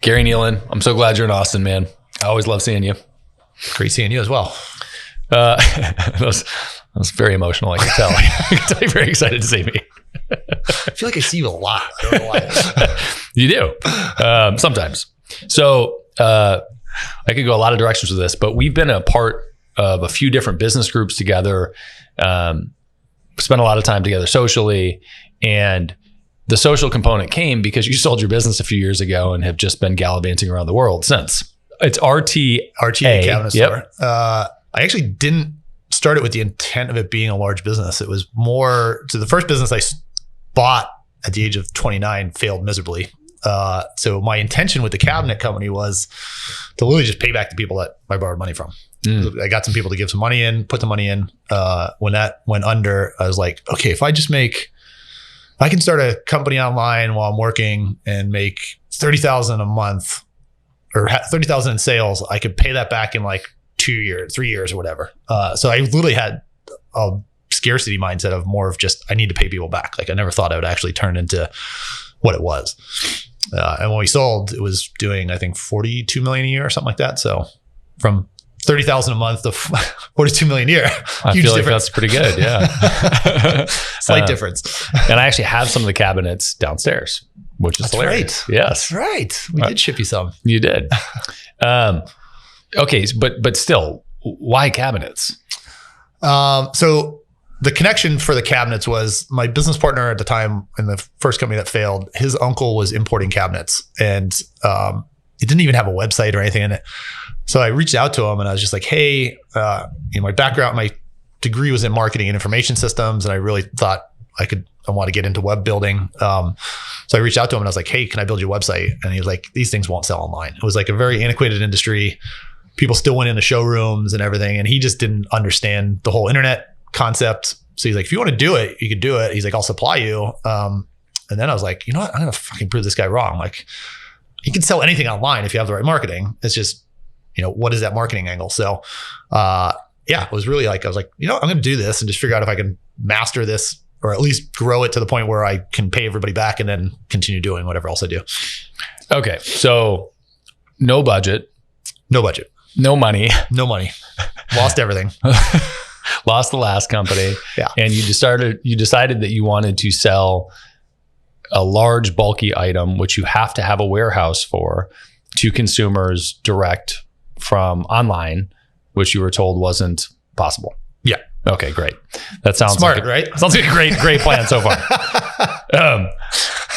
Gary Nealon, I'm so glad you're in Austin, man. I always love seeing you. Great seeing you as well. That was very emotional, I can tell. I can tell you're very excited to see me. I feel like I see you a lot. I don't know why. You do, sometimes. So I could go a lot of directions with this, but we've been a part of a few different business groups together, spent a lot of time together socially, and the social component came because you sold your business a few years ago and have just been gallivanting around the world since. It's RTA Cabinet Store. I actually didn't start it with the intent of it being a large business. It was more, so the first business I bought at the age of 29 failed miserably. So my intention with the cabinet company was to literally just pay back the people that I borrowed money from. I got some people to give some money in, put the money in. When that went under, I was like, okay, if I can start a company online while I'm working and make $30,000 a month or $30,000 in sales, I could pay that back in like 2 years, 3 years or whatever. So I literally had a scarcity mindset of more of just, I need to pay people back. Like I never thought I would actually turn into what it was. And when we sold, it was doing, I think 42 million a year or something like that. So from 30,000 a month to 42 million a year. I feel like that's pretty good. Yeah. Slight difference. And I actually have some of the cabinets downstairs, which is hilarious. Right. Yes. That's right. We did ship you some. You did. Okay. But still, why cabinets? So the connection for the cabinets was my business partner at the time in the first company that failed, his uncle was importing cabinets and it didn't even have a website or anything in it. So I reached out to him and I was just like, hey, my background, my degree was in marketing and information systems. And I really thought I want to get into web building. So I reached out to him and I was like, hey, can I build you a website? And he was like, these things won't sell online. It was like a very antiquated industry. People still went into showrooms and everything. And he just didn't understand the whole internet concept. So he's like, if you want to do it, you could do it. He's like, I'll supply you. And then I was like, you know what? I'm going to fucking prove this guy wrong. Like you can sell anything online if you have the right marketing. It's just, what is that marketing angle? So, it was really like, I was like, I'm going to do this and just figure out if I can master this or at least grow it to the point where I can pay everybody back and then continue doing whatever else I do. Okay. So no budget, no money, lost everything, lost the last company. Yeah. And you decided that you wanted to sell a large bulky item, which you have to have a warehouse for, to consumers direct from online, which you were told wasn't possible. Yeah. Okay, great. That sounds smart, right? Sounds like a great plan so far.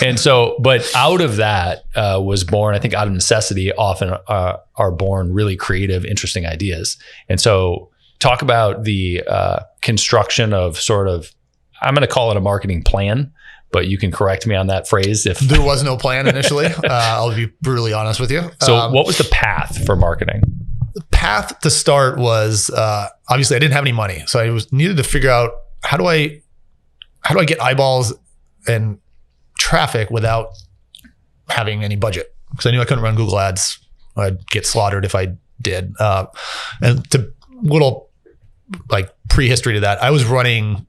And so, but out of that was born, I think out of necessity, often are born really creative, interesting ideas. And so talk about the construction of sort of, I'm going to call it a marketing plan, but you can correct me on that phrase. If there was no plan initially, I'll be brutally honest with you. So what was the path for marketing? The path to start was, obviously I didn't have any money. So I needed to figure out how do I get eyeballs and traffic without having any budget? Because I knew I couldn't run Google ads. I'd get slaughtered if I did. And to little like prehistory to that, I was running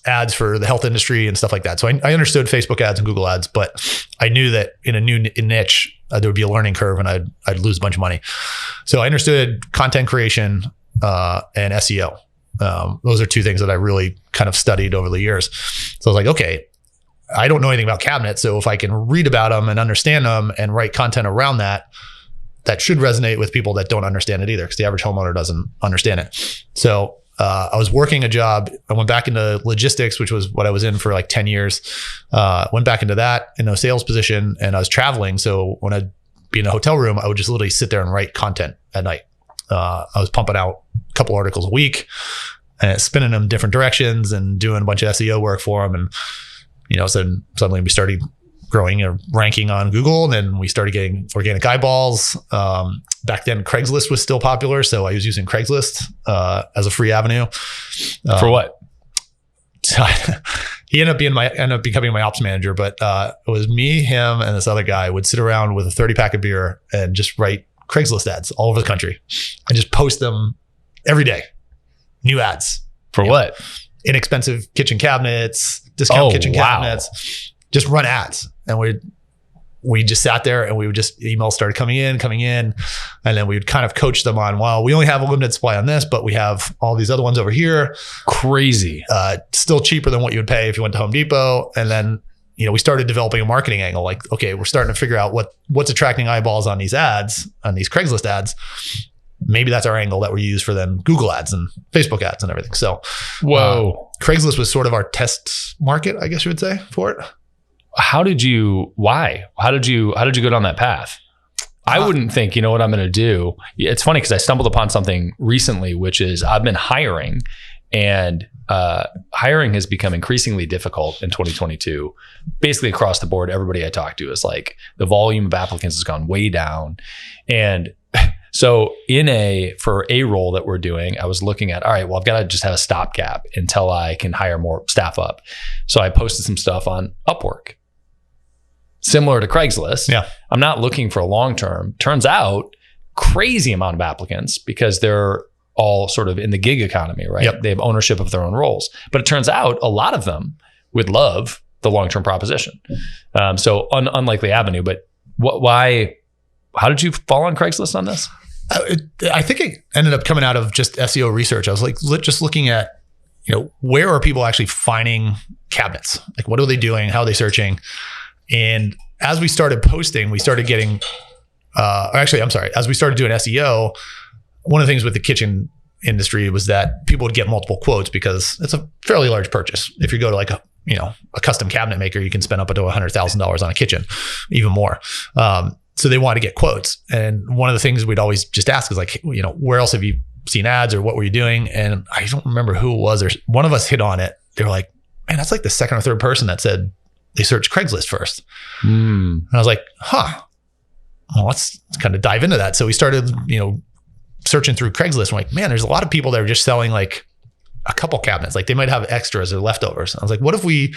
ads for the health industry and stuff like that. So I understood Facebook ads and Google ads, but I knew that in a new niche, there would be a learning curve and I'd lose a bunch of money. So I understood content creation and SEO. Those are two things that I really kind of studied over the years. So I was like, okay, I don't know anything about cabinets. So if I can read about them and understand them and write content around that, that should resonate with people that don't understand it either, because the average homeowner doesn't understand it. So I was working a job. I went back into logistics, which was what I was in for like 10 years. Went back into that in a sales position, and I was traveling. So when I'd be in a hotel room, I would just literally sit there and write content at night. I was pumping out a couple articles a week and spinning them different directions and doing a bunch of SEO work for them. And, so suddenly we started growing a ranking on Google, and then we started getting organic eyeballs. Back then, Craigslist was still popular, so I was using Craigslist as a free avenue. For what? He ended up becoming my ops manager, but it was me, him, and this other guy would sit around with a 30-pack of beer and just write Craigslist ads all over the country and just post them every day. New ads. For what? Inexpensive kitchen cabinets, discount kitchen cabinets. Just run ads. And we'd we just sat there and we would just, emails started coming in. And then we would kind of coach them on, well, we only have a limited supply on this, but we have all these other ones over here. Crazy. Still cheaper than what you would pay if you went to Home Depot. And then, we started developing a marketing angle. Like, okay, we're starting to figure out what's attracting eyeballs on these ads, on these Craigslist ads. Maybe that's our angle that we use for then Google ads and Facebook ads and everything. So, Craigslist was sort of our test market, I guess you would say, for it. Why? How did you go down that path? I wouldn't think, what I'm going to do. It's funny because I stumbled upon something recently, which is I've been hiring, and hiring has become increasingly difficult in 2022. Basically across the board, everybody I talk to is like, the volume of applicants has gone way down. And so for a role that we're doing, I was looking at, all right, well, I've got to just have a stopgap until I can hire more staff up. So I posted some stuff on Upwork. Similar to Craigslist. Yeah. I'm not looking for a long-term. Turns out, crazy amount of applicants because they're all sort of in the gig economy, right? Yep. They have ownership of their own roles. But it turns out a lot of them would love the long-term proposition. So unlikely avenue, but how did you fall on Craigslist on this? I think it ended up coming out of just SEO research. I was like, just looking at, where are people actually finding cabinets? Like, what are they doing? How are they searching? And as we started posting, we started getting, as we started doing SEO, one of the things with the kitchen industry was that people would get multiple quotes because it's a fairly large purchase. If you go to like a custom cabinet maker, you can spend up to $100,000 on a kitchen, even more. So they wanted to get quotes. And one of the things we'd always just ask is like, where else have you seen ads or what were you doing? And I don't remember who it was, or one of us hit on it. They were like, man, that's like the second or third person that said they searched Craigslist first. And I was like, well, let's kind of dive into that. So we started, searching through Craigslist. I'm like, man, there's a lot of people that are just selling like a couple cabinets. Like they might have extras or leftovers. I was like, what if we,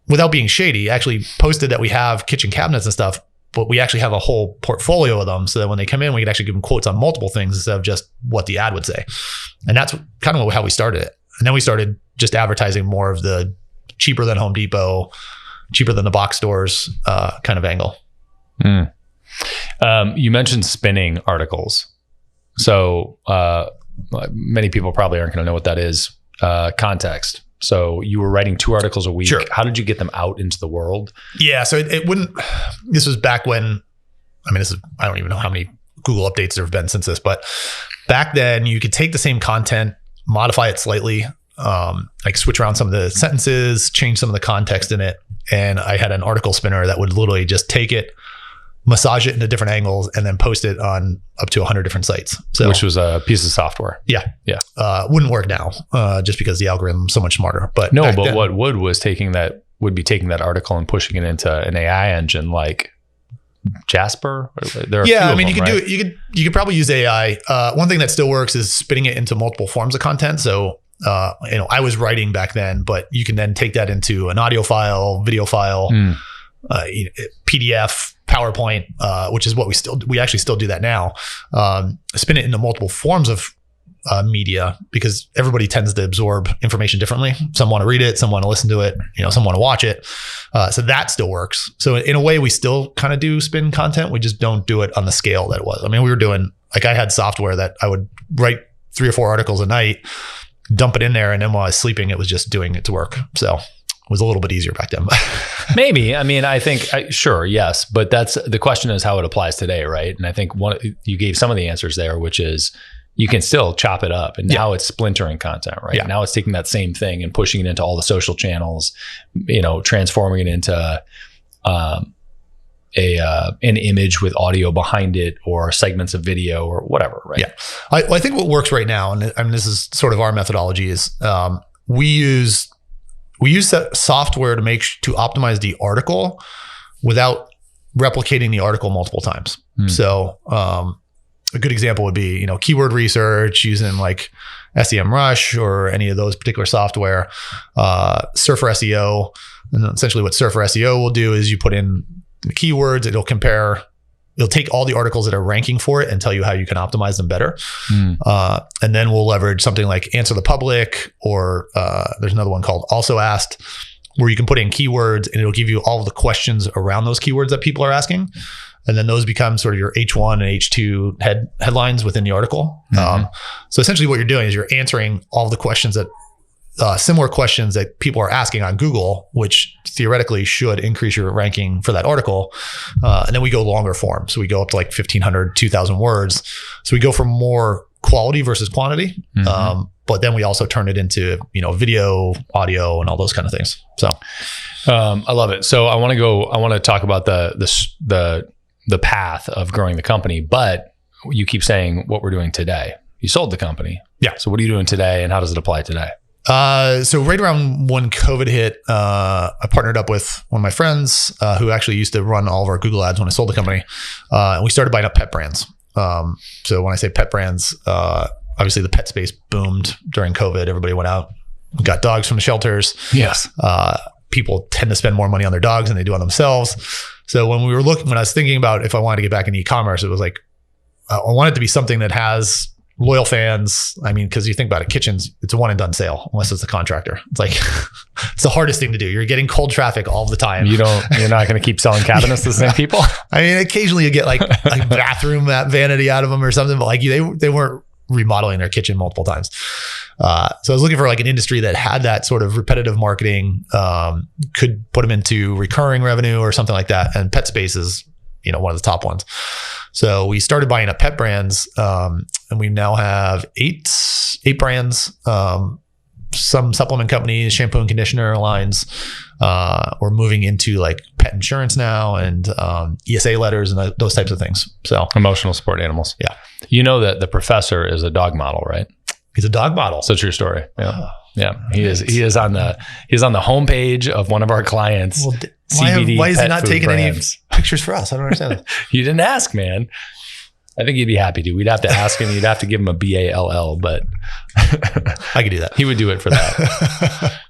without being shady, actually posted that we have kitchen cabinets and stuff, but we actually have a whole portfolio of them so that when they come in, we could actually give them quotes on multiple things instead of just what the ad would say. And that's kind of how we started it. And then we started just advertising more of the cheaper than Home Depot, cheaper than the box stores kind of angle. You mentioned spinning articles. So many people probably aren't going to know what that is. Context. So you were writing 2 articles a week. Sure. How did you get them out into the world? Yeah. So it wouldn't, this was back when, I don't even know how many Google updates there have been since this, but back then you could take the same content, modify it slightly, like switch around some of the sentences, change some of the context in it. And I had an article spinner that would literally just take it, massage it into different angles, and then post it on up to 100 different sites. So, which was a piece of software. Yeah. Wouldn't work now, just because the algorithm's so much smarter. But what would was taking that article and pushing it into an AI engine like Jasper. There are you them, could right? do it. You could probably use AI. One thing that still works is spinning it into multiple forms of content. So, I was writing back then, but you can then take that into an audio file, video file, PDF, PowerPoint, which is what we actually still do that now. Spin it into multiple forms of media because everybody tends to absorb information differently. Some want to read it, some want to listen to it, some want to watch it. So that still works. So in a way, we still kind of do spin content. We just don't do it on the scale that it was. We were doing, like I had software that I would write 3 or 4 articles a night, dump it in there, and then while I was sleeping, it was just doing its work. So it was a little bit easier back then. Maybe. I think, sure, yes. But that's the question is how it applies today, right? And I think you gave some of the answers there, which is you can still chop it up. And now it's splintering content, right? Yeah. Now it's taking that same thing and pushing it into all the social channels, transforming it into an image with audio behind it or segments of video or whatever, right? Yeah. I think what works right now, and this is sort of our methodology, is we use that software to optimize the article without replicating the article multiple times. So a good example would be, keyword research using like SEMrush or any of those particular software, Surfer SEO. And essentially what Surfer SEO will do is you put in the keywords, it'll take all the articles that are ranking for it and tell you how you can optimize them better. And then we'll leverage something like Answer the Public, or there's another one called Also Asked, where you can put in keywords and it'll give you all of the questions around those keywords that people are asking. And then those become sort of your H1 and H2 headlines within the article. So essentially what you're doing is you're answering all of the questions that similar questions that people are asking on Google, which theoretically should increase your ranking for that article. And then we go longer form. So we go up to like 1,500, 2,000 words. So we go for more quality versus quantity. But then we also turn it into, video, audio, and all those kind of things. So I love it. So I want to talk about the path of growing the company, but you keep saying what we're doing today. You sold the company. Yeah. So what are you doing today and how does it apply today? So right around when COVID hit, I partnered up with one of my friends who actually used to run all of our Google ads when I sold the company. And we started buying up pet brands. So when I say pet brands, obviously the pet space boomed during COVID. Everybody went out, got dogs from the shelters. Yes. People tend to spend more money on their dogs than they do on themselves. So when I was thinking about if I wanted to get back into e-commerce, it was like, I want it to be something that has loyal fans. I mean, because you think about it, kitchens, it's a one and done sale unless it's a contractor. It's like it's the hardest thing to do. You're getting cold traffic all the time. You're not going to keep selling cabinets to the same people. I mean, occasionally you get like bathroom vanity out of them or something, but like they weren't remodeling their kitchen multiple times. So I was looking for like an industry that had that sort of repetitive marketing, could put them into recurring revenue or something like that. And pet space is, one of the top ones. So we started buying up pet brands, and we now have eight brands, some supplement companies, shampoo and conditioner lines. We're moving into like pet insurance now and ESA letters and those types of things. So emotional support animals. Yeah. You know that the professor is a dog model, right? He's a dog model. So true story. Yeah. Yeah. He is on the homepage of one of our clients. Well, CBD why is he pet not food taking brands. any pictures for us? I don't understand that. You didn't ask, man. I think he'd be happy to. We'd have to ask him. You'd have to give him a BALL, but I could do that. He would do it for that.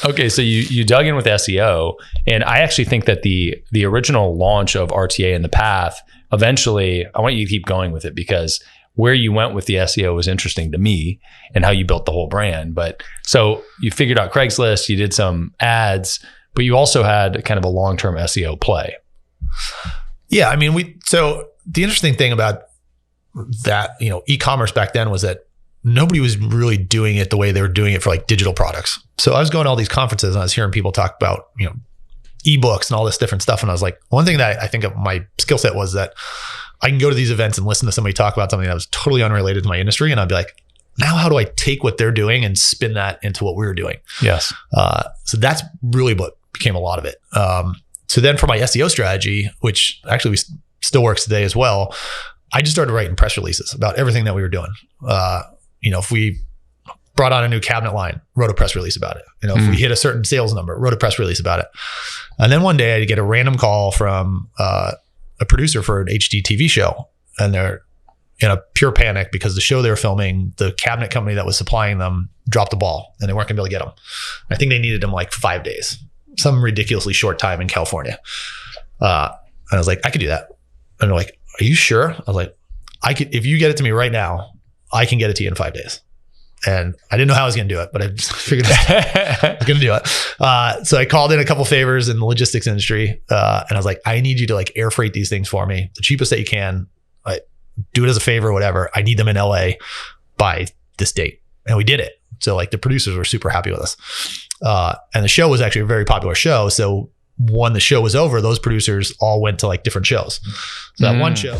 Okay. So you dug in with SEO, and I actually think that the original launch of RTA in the path, eventually, I want you to keep going with it because where you went with the SEO was interesting to me and how you built the whole brand. But so you figured out Craigslist, you did some ads, but you also had kind of a long-term SEO play. Yeah. I mean, so the interesting thing about that, e-commerce back then was that nobody was really doing it the way they were doing it for like digital products. So I was going to all these conferences and I was hearing people talk about, ebooks and all this different stuff. And I was like, one thing that I think of my skill set was that I can go to these events and listen to somebody talk about something that was totally unrelated to my industry. And I'd be like, now how do I take what they're doing and spin that into what we were doing? Yes. So that's really what became a lot of it. So then for my SEO strategy, which actually still works today as well, I just started writing press releases about everything that we were doing. If we brought on a new cabinet line, wrote a press release about it. If we hit a certain sales number, wrote a press release about it. And then one day I get a random call from a producer for an HGTV show, and they're in a pure panic because the show they were filming, the cabinet company that was supplying them dropped the ball and they weren't gonna be able to get them. I think they needed them like 5 days, some ridiculously short time in California. And I was like, I could do that. And they're like, are you sure? I was like, I could, if you get it to me right now, I can get it to you in 5 days. And I didn't know how I was going to do it, but I just figured I was going to do it. So I called in a couple favors in the logistics industry. And I was like, I need you to like air freight these things for me, the cheapest that you can. Do it as a favor, whatever. I need them in LA by this date. And we did it. So like the producers were super happy with us. And the show was actually a very popular show. So when the show was over, those producers all went to like different shows. So that one show.